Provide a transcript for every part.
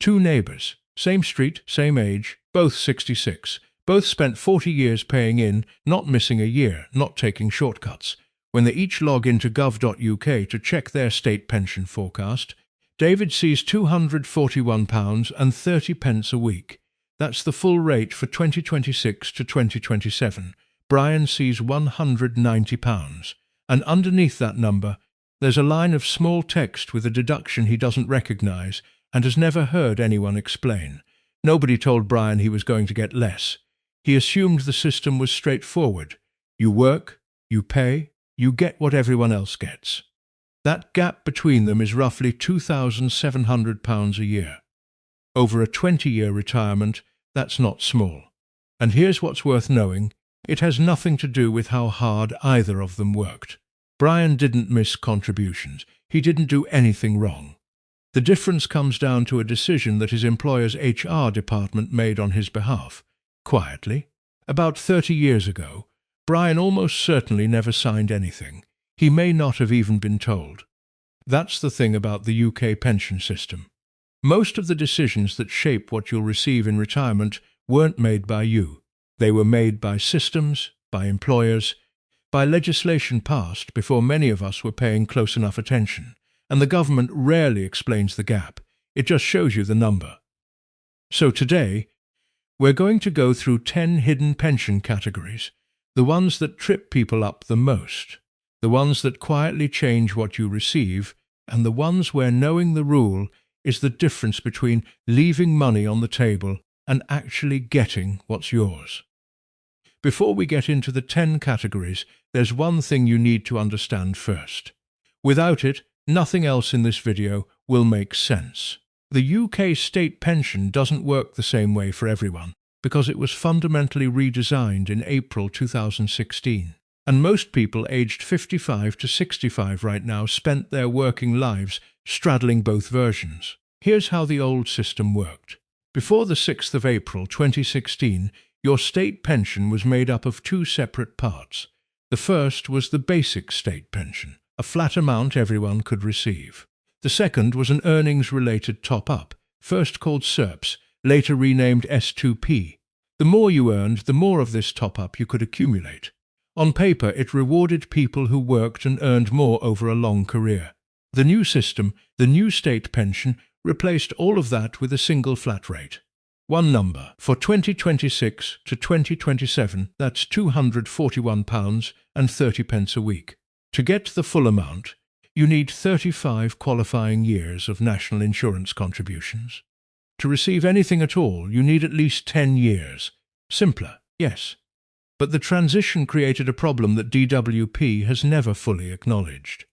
Two neighbours, same street, same age, both 66. Both spent 40 years paying in, not missing a year, not taking shortcuts. When they each log into gov.uk to check their state pension forecast, David sees £241.30 a week. That's the full rate for 2026 to 2027. Brian sees £190. And underneath that number, there's a line of small text with a deduction he doesn't recognise and has never heard anyone explain. Nobody told Brian he was going to get less. He assumed the system was straightforward. You work, you pay, you get what everyone else gets. That gap between them is roughly £2,700 a year. Over a 20-year retirement, that's not small. And here's what's worth knowing. It has nothing to do with how hard either of them worked. Brian didn't miss contributions. He didn't do anything wrong. The difference comes down to a decision that his employer's HR department made on his behalf. Quietly. About 30 years ago, Brian almost certainly never signed anything. He may not have even been told. That's the thing about the UK pension system. Most of the decisions that shape what you'll receive in retirement weren't made by you. They were made by systems, by employers, by legislation passed before many of us were paying close enough attention. And the government rarely explains the gap. It just shows you the number. So today, we're going to go through 10 hidden pension categories, the ones that trip people up the most, the ones that quietly change what you receive, and the ones where knowing the rule is the difference between leaving money on the table and actually getting what's yours. Before we get into the 10 categories, there's one thing you need to understand first. Without it, nothing else in this video will make sense. The UK state pension doesn't work the same way for everyone because it was fundamentally redesigned in April 2016. And most people aged 55 to 65 right now spent their working lives straddling both versions. Here's how the old system worked. Before the 6th of April 2016, your state pension was made up of two separate parts. The first was the basic state pension, a flat amount everyone could receive. The second was an earnings-related top-up, first called SERPs, later renamed S2P. The more you earned, the more of this top-up you could accumulate. On paper, it rewarded people who worked and earned more over a long career. The new system, the new state pension, replaced all of that with a single flat rate. One number. For 2026 to 2027, that's £241.30 a week. To get the full amount, you need 35 qualifying years of national insurance contributions. To receive anything at all, you need at least 10 years. Simpler, yes. But the transition created a problem that DWP has never fully acknowledged.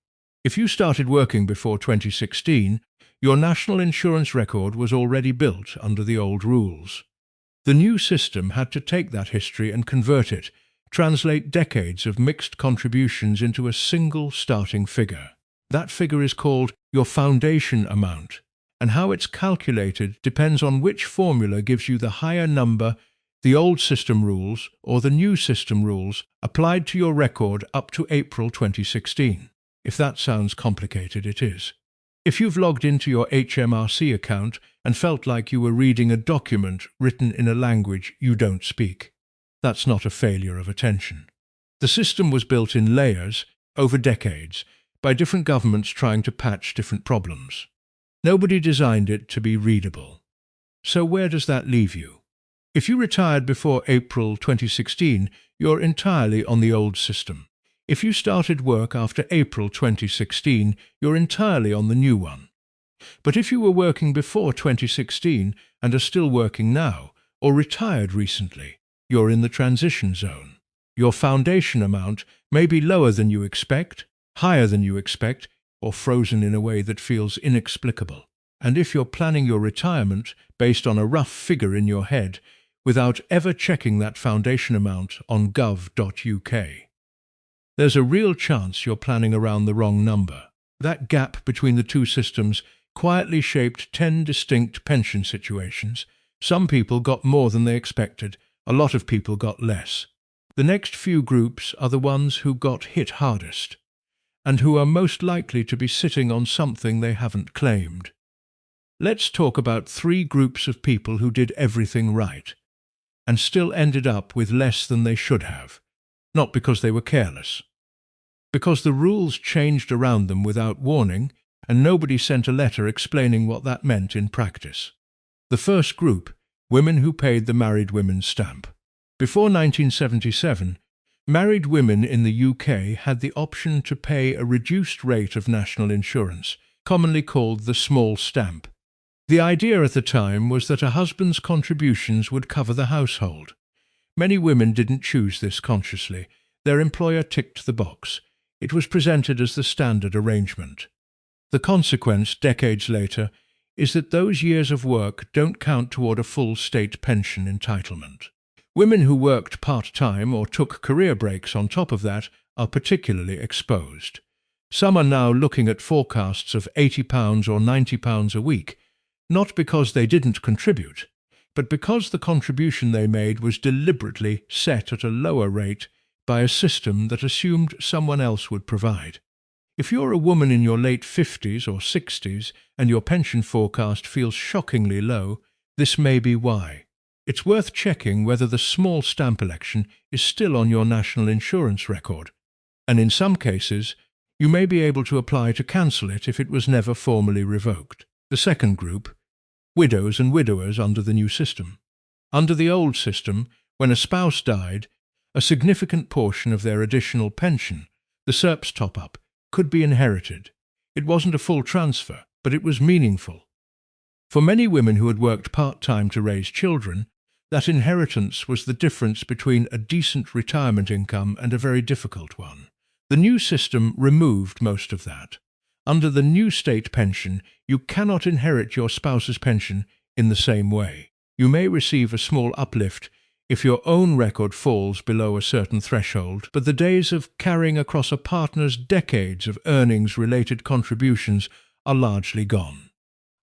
If you started working before 2016, your national insurance record was already built under the old rules. The new system had to take that history and convert it, translate decades of mixed contributions into a single starting figure. That figure is called your foundation amount, and how it's calculated depends on which formula gives you the higher number, the old system rules or the new system rules applied to your record up to April 2016. If that sounds complicated, it is. If you've logged into your HMRC account and felt like you were reading a document written in a language you don't speak, that's not a failure of attention. The system was built in layers over decades by different governments trying to patch different problems. Nobody designed it to be readable. So where does that leave you? If you retired before April 2016, you're entirely on the old system. If you started work after April 2016, you're entirely on the new one. But if you were working before 2016 and are still working now, or retired recently, you're in the transition zone. Your foundation amount may be lower than you expect, higher than you expect, or frozen in a way that feels inexplicable. And if you're planning your retirement based on a rough figure in your head, without ever checking that foundation amount on gov.uk, there's a real chance you're planning around the wrong number. That gap between the two systems quietly shaped 10 distinct pension situations. Some people got more than they expected, a lot of people got less. The next few groups are the ones who got hit hardest, and who are most likely to be sitting on something they haven't claimed. Let's talk about three groups of people who did everything right and still ended up with less than they should have, not because they were careless, because the rules changed around them without warning and nobody sent a letter explaining what that meant in practice. The first group, women who paid the married women's stamp. Before 1977, married women in the UK had the option to pay a reduced rate of national insurance, commonly called the small stamp. The idea at the time was that a husband's contributions would cover the household. Many women didn't choose this consciously. Their employer ticked the box. It was presented as the standard arrangement. The consequence, decades later, is that those years of work don't count toward a full state pension entitlement. Women who worked part-time or took career breaks on top of that are particularly exposed. Some are now looking at forecasts of £80 or £90 a week, not because they didn't contribute, but because the contribution they made was deliberately set at a lower rate by a system that assumed someone else would provide. If you're a woman in your late 50s or 60s and your pension forecast feels shockingly low, this may be why. It's worth checking whether the small stamp election is still on your national insurance record, and in some cases, you may be able to apply to cancel it if it was never formally revoked. The second group, widows and widowers under the new system. Under the old system, when a spouse died, a significant portion of their additional pension, the SERPS top-up, could be inherited. It wasn't a full transfer, but it was meaningful. For many women who had worked part-time to raise children, that inheritance was the difference between a decent retirement income and a very difficult one. The new system removed most of that. Under the new state pension, you cannot inherit your spouse's pension in the same way. You may receive a small uplift if your own record falls below a certain threshold, but the days of carrying across a partner's decades of earnings-related contributions are largely gone.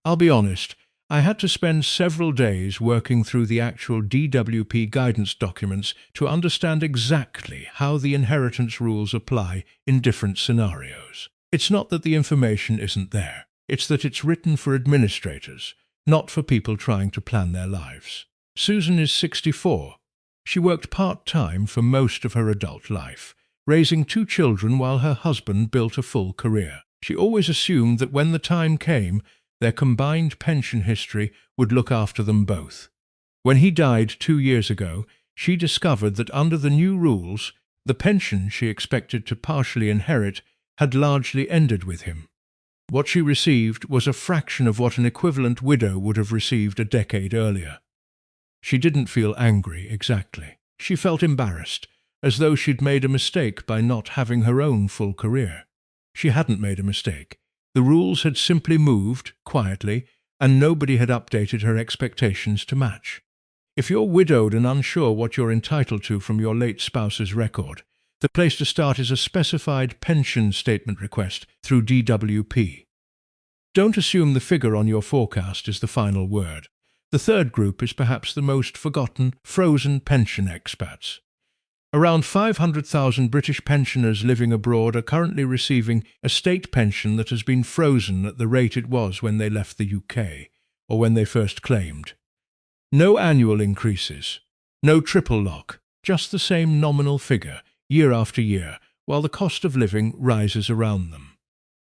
I'll be honest, I had to spend several days working through the actual DWP guidance documents to understand exactly how the inheritance rules apply in different scenarios. It's not that the information isn't there. It's that it's written for administrators, not for people trying to plan their lives. Susan is 64. She worked part-time for most of her adult life, raising 2 children while her husband built a full career. She always assumed that when the time came, their combined pension history would look after them both. When he died 2 years ago, she discovered that under the new rules, the pension she expected to partially inherit had largely ended with him. What she received was a fraction of what an equivalent widow would have received a decade earlier. She didn't feel angry, exactly. She felt embarrassed, as though she'd made a mistake by not having her own full career. She hadn't made a mistake. The rules had simply moved, quietly, and nobody had updated her expectations to match. If you're widowed and unsure what you're entitled to from your late spouse's record, the place to start is a specified pension statement request through DWP. Don't assume the figure on your forecast is the final word. The third group is perhaps the most forgotten, frozen pension expats. Around 500,000 British pensioners living abroad are currently receiving a state pension that has been frozen at the rate it was when they left the UK, or when they first claimed. No annual increases, no triple lock, just the same nominal figure, year after year, while the cost of living rises around them.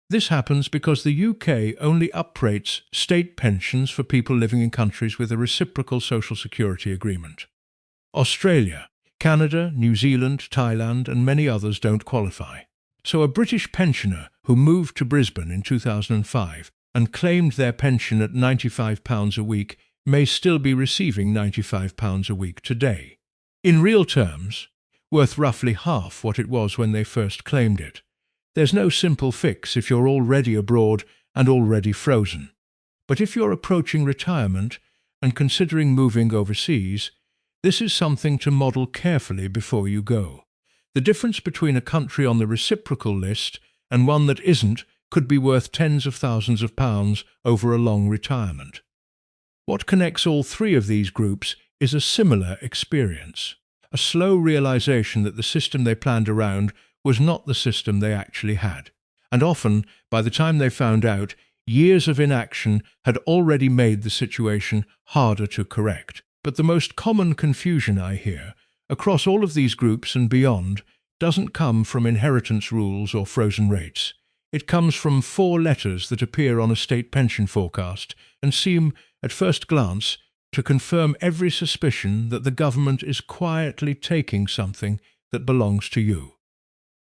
This happens because the UK only uprates state pensions for people living in countries with a reciprocal social security agreement. Australia, Canada, New Zealand, Thailand, and many others don't qualify. So a British pensioner who moved to Brisbane in 2005 and claimed their pension at £95 a week may still be receiving £95 a week today. In real terms, worth roughly half what it was when they first claimed it. There's no simple fix if you're already abroad and already frozen. But if you're approaching retirement and considering moving overseas, this is something to model carefully before you go. The difference between a country on the reciprocal list and one that isn't could be worth tens of thousands of pounds over a long retirement. What connects all three of these groups is a similar experience. A slow realization that the system they planned around was not the system they actually had. And often, by the time they found out, Years of inaction had already made the situation harder to correct. But the most common confusion I hear, across all of these groups and beyond, doesn't come from inheritance rules or frozen rates. It comes from 4 letters that appear on a state pension forecast and seem, at first glance, to confirm every suspicion that the government is quietly taking something that belongs to you.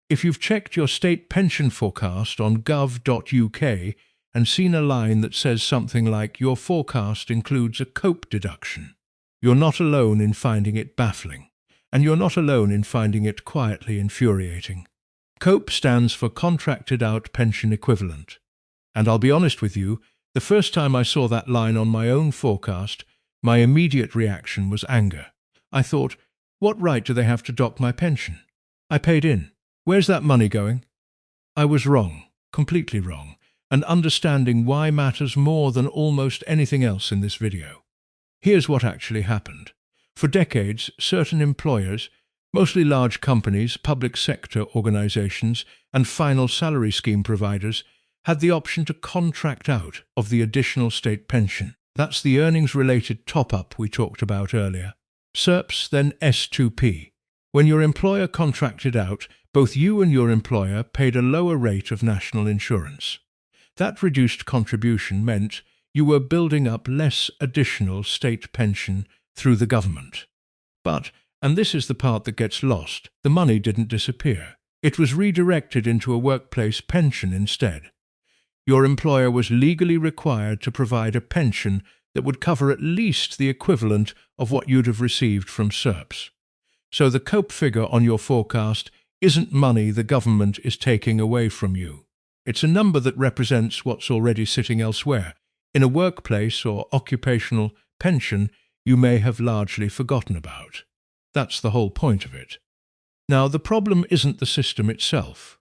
If you've checked your state pension forecast on gov.uk and seen a line that says something like your forecast includes a COPE deduction, you're not alone in finding it baffling, and you're not alone in finding it quietly infuriating. COPE stands for Contracted Out Pension Equivalent, and I'll be honest with you, the first time I saw that line on my own forecast, my immediate reaction was anger. I thought, what right do they have to dock my pension? I paid in. Where's that money going? I was wrong, completely wrong, and understanding why matters more than almost anything else in this video. Here's what actually happened. For decades, certain employers, mostly large companies, public sector organizations, and final salary scheme providers, had the option to contract out of the additional state pension. That's the earnings-related top-up we talked about earlier. SERPs, then S2P. When your employer contracted out, both you and your employer paid a lower rate of national insurance. That reduced contribution meant you were building up less additional state pension through the government. But, and this is the part that gets lost, the money didn't disappear. It was redirected into a workplace pension instead. Your employer was legally required to provide a pension that would cover at least the equivalent of what you'd have received from SERPs. So the COPE figure on your forecast isn't money the government is taking away from you. It's a number that represents what's already sitting elsewhere, in a workplace or occupational pension you may have largely forgotten about. That's the whole point of it. Now, the problem isn't the system itself.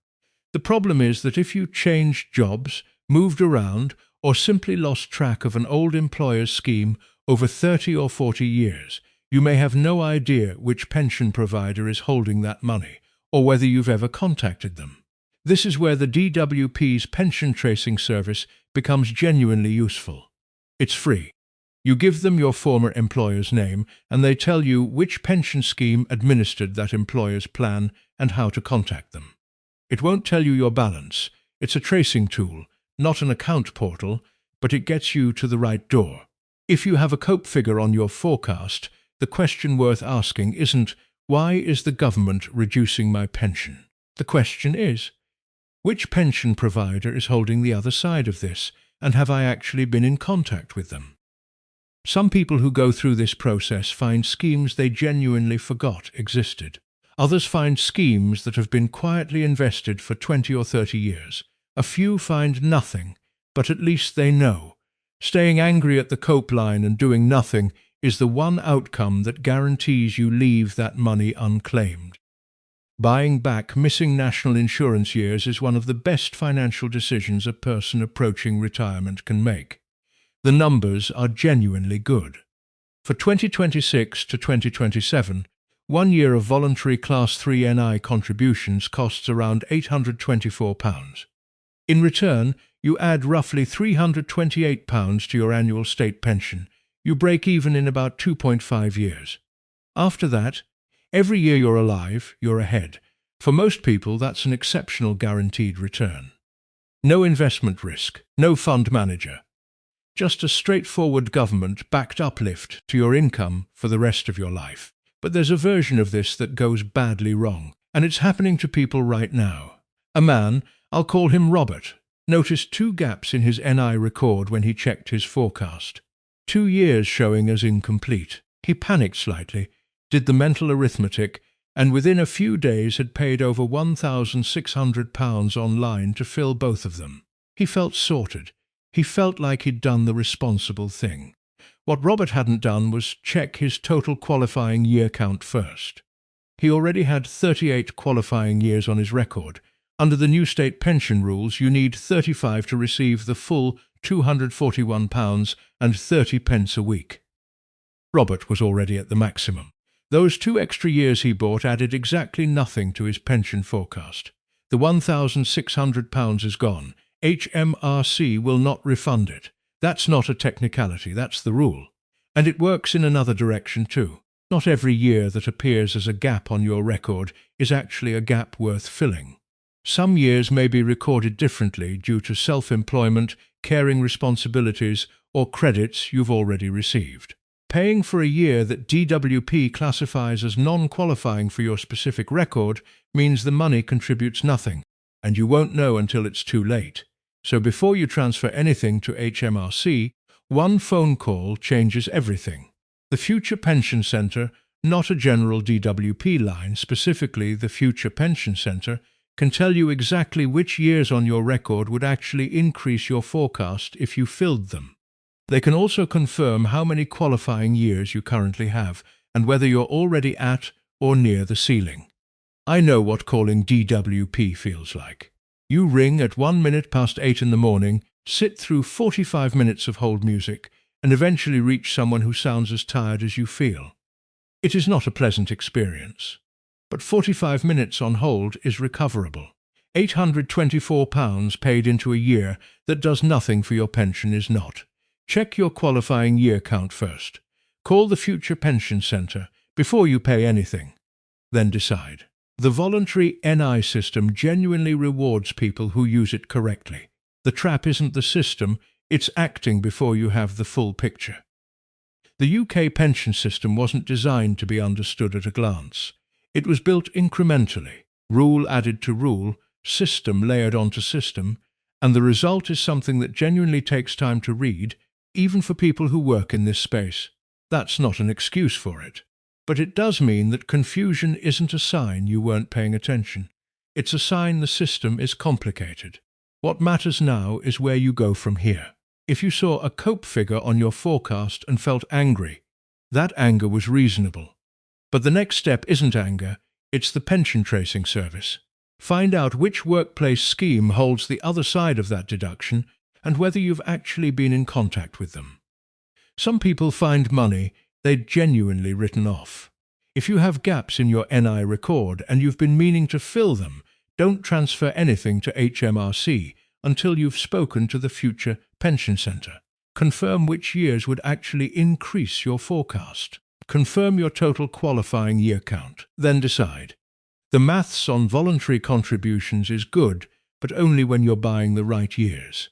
The problem is that if you changed jobs, moved around, or simply lost track of an old employer's scheme over 30 or 40 years, you may have no idea which pension provider is holding that money, or whether you've ever contacted them. This is where the DWP's pension tracing service becomes genuinely useful. It's free. You give them your former employer's name, and they tell you which pension scheme administered that employer's plan and how to contact them. It won't tell you your balance. It's a tracing tool, not an account portal, but it gets you to the right door. If you have a COPE figure on your forecast, the question worth asking isn't, why is the government reducing my pension? The question is, which pension provider is holding the other side of this, and have I actually been in contact with them? Some people who go through this process find schemes they genuinely forgot existed. Others find schemes that have been quietly invested for 20 or 30 years. A few find nothing, but at least they know. Staying angry at the COPE line and doing nothing is the one outcome that guarantees you leave that money unclaimed. Buying back missing national insurance years is one of the best financial decisions a person approaching retirement can make. The numbers are genuinely good. For 2026 to 2027, 1 year of voluntary Class 3 NI contributions costs around £824. In return, you add roughly £328 to your annual state pension. You break even in about 2.5 years. After that, every year you're alive, you're ahead. For most people, that's an exceptional guaranteed return. No investment risk, no fund manager. Just a straightforward government-backed uplift to your income for the rest of your life. But there's a version of this that goes badly wrong, and it's happening to people right now. A man, I'll call him Robert, noticed 2 gaps in his NI record when he checked his forecast. 2 years showing as incomplete. He panicked slightly, did the mental arithmetic, and within a few days had paid over £1,600 online to fill both of them. He felt sorted. He felt like he'd done the responsible thing. What Robert hadn't done was check his total qualifying year count first. He already had 38 qualifying years on his record. Under the new state pension rules, you need 35 to receive the full £241.30 a week. Robert was already at the maximum. Those 2 extra years he bought added exactly nothing to his pension forecast. The £1,600 is gone. HMRC will not refund it. That's not a technicality, that's the rule. And it works in another direction too. Not every year that appears as a gap on your record is actually a gap worth filling. Some years may be recorded differently due to self-employment, caring responsibilities, or credits you've already received. Paying for a year that DWP classifies as non-qualifying for your specific record means the money contributes nothing, and you won't know until it's too late. So before you transfer anything to HMRC, one phone call changes everything. The Future Pension Centre, not a general DWP line, specifically the Future Pension Centre, can tell you exactly which years on your record would actually increase your forecast if you filled them. They can also confirm how many qualifying years you currently have and whether you're already at or near the ceiling. I know what calling DWP feels like. You ring at 8:01 in the morning, sit through 45 minutes of hold music, and eventually reach someone who sounds as tired as you feel. It is not a pleasant experience. But 45 minutes on hold is recoverable. £824 paid into a year that does nothing for your pension is not. Check your qualifying year count first. Call the Future Pension Centre before you pay anything. Then decide. The voluntary NI system genuinely rewards people who use it correctly. The trap isn't the system, it's acting before you have the full picture. The UK pension system wasn't designed to be understood at a glance. It was built incrementally, rule added to rule, system layered onto system, and the result is something that genuinely takes time to read, even for people who work in this space. That's not an excuse for it. But it does mean that confusion isn't a sign you weren't paying attention. It's a sign the system is complicated. What matters now is where you go from here. If you saw a COPE figure on your forecast and felt angry, that anger was reasonable. But the next step isn't anger, it's the pension tracing service. Find out which workplace scheme holds the other side of that deduction and whether you've actually been in contact with them. Some people find money they'd genuinely written off. If you have gaps in your NI record and you've been meaning to fill them, don't transfer anything to HMRC until you've spoken to the Future Pension Centre. Confirm which years would actually increase your forecast. Confirm your total qualifying year count. Then decide. The maths on voluntary contributions is good, but only when you're buying the right years.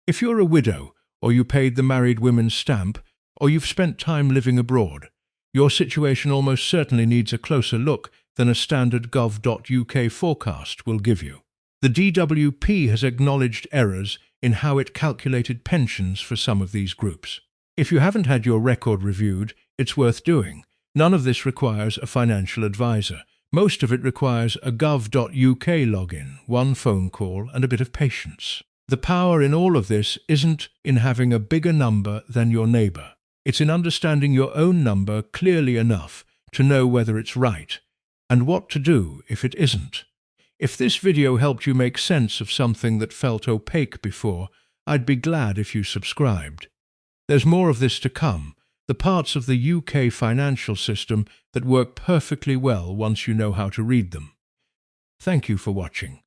If you're a widow, or you paid the married women's stamp, or you've spent time living abroad, your situation almost certainly needs a closer look than a standard gov.uk forecast will give you. The DWP has acknowledged errors in how it calculated pensions for some of these groups. If you haven't had your record reviewed, it's worth doing. None of this requires a financial advisor. Most of it requires a gov.uk login, one phone call, and a bit of patience. The power in all of this isn't in having a bigger number than your neighbour. It's in understanding your own number clearly enough to know whether it's right, and what to do if it isn't. If this video helped you make sense of something that felt opaque before, I'd be glad if you subscribed. There's more of this to come, the parts of the UK financial system that work perfectly well once you know how to read them. Thank you for watching.